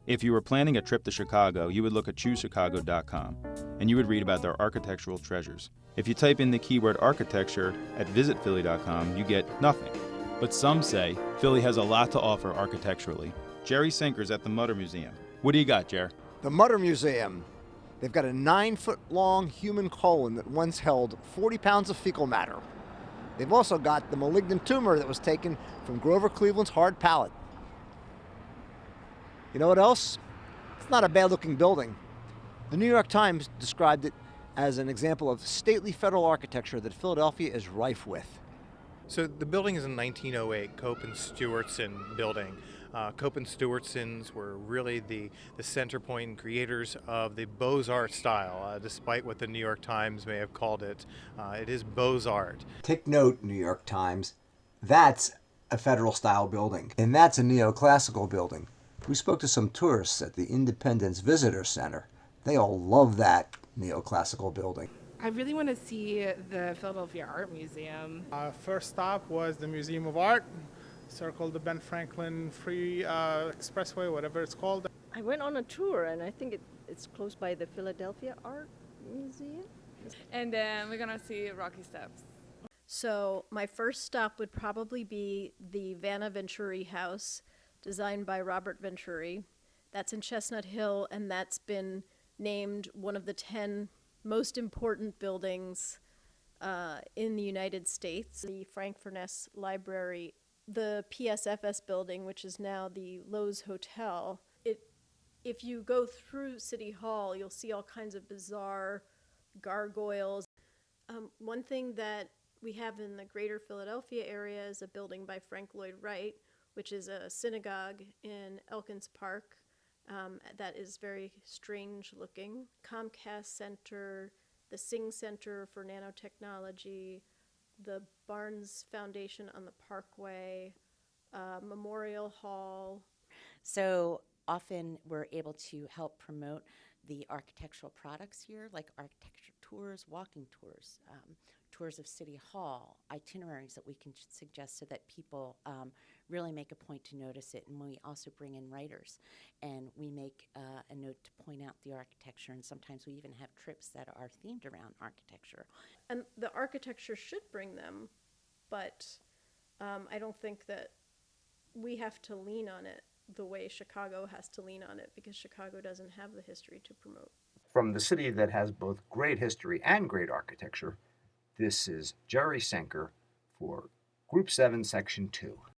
If you were planning a trip to Chicago, you would look at ChooseChicago.com, and you would read about their architectural treasures. If you type in the keyword architecture at VisitPhilly.com, you get nothing. But some say Philly has a lot to offer architecturally. Jerry Sinker's at the Mutter Museum. What do you got, Jer? The Mutter Museum. They've got a 9-foot-long human colon that once held 40 pounds of fecal matter. They've also got the malignant tumor that was taken from Grover Cleveland's hard palate. You know what else? It's not a bad-looking building. The New York Times described it as an example of stately federal architecture that Philadelphia is rife with. So the building is a 1908 Cope and Stewardson building. Cope and Stewardsons were really the center point and creators of the Beaux-Arts style, despite what the New York Times may have called it. It is Beaux-Art. Take note, New York Times. That's a federal-style building, and that's a neoclassical building. We spoke to some tourists at the Independence Visitor Center. They all love that neoclassical building. I really want to see the Philadelphia Art Museum. Our first stop was the Museum of Art, circled the Ben Franklin Free Expressway, whatever it's called. I went on a tour, and I think it's close by the Philadelphia Art Museum. And then we're gonna see Rocky Steps. So my first stop would probably be the Vanna Venturi House, designed by Robert Venturi. That's in Chestnut Hill, and that's been named one of the 10 most important buildings in the United States. The Frank Furness Library, the PSFS building, which is now the Lowe's Hotel. If you go through City Hall, you'll see all kinds of bizarre gargoyles. One thing that we have in the greater Philadelphia area is a building by Frank Lloyd Wright, which is a synagogue in Elkins Park. That is very strange looking. Comcast Center, the Singh Center for Nanotechnology, the Barnes Foundation on the Parkway, Memorial Hall. So often we're able to help promote the architectural products here, like architecture tours, walking tours, tours of City Hall, itineraries that we can suggest so that people really make a point to notice it. And we also bring in writers, and we make a note to point out the architecture, and sometimes we even have trips that are themed around architecture. And the architecture should bring them, but I don't think that we have to lean on it the way Chicago has to lean on it, because Chicago doesn't have the history to promote. From the city that has both great history and great architecture, this is Jerry Sinker for Group 7, Section 2.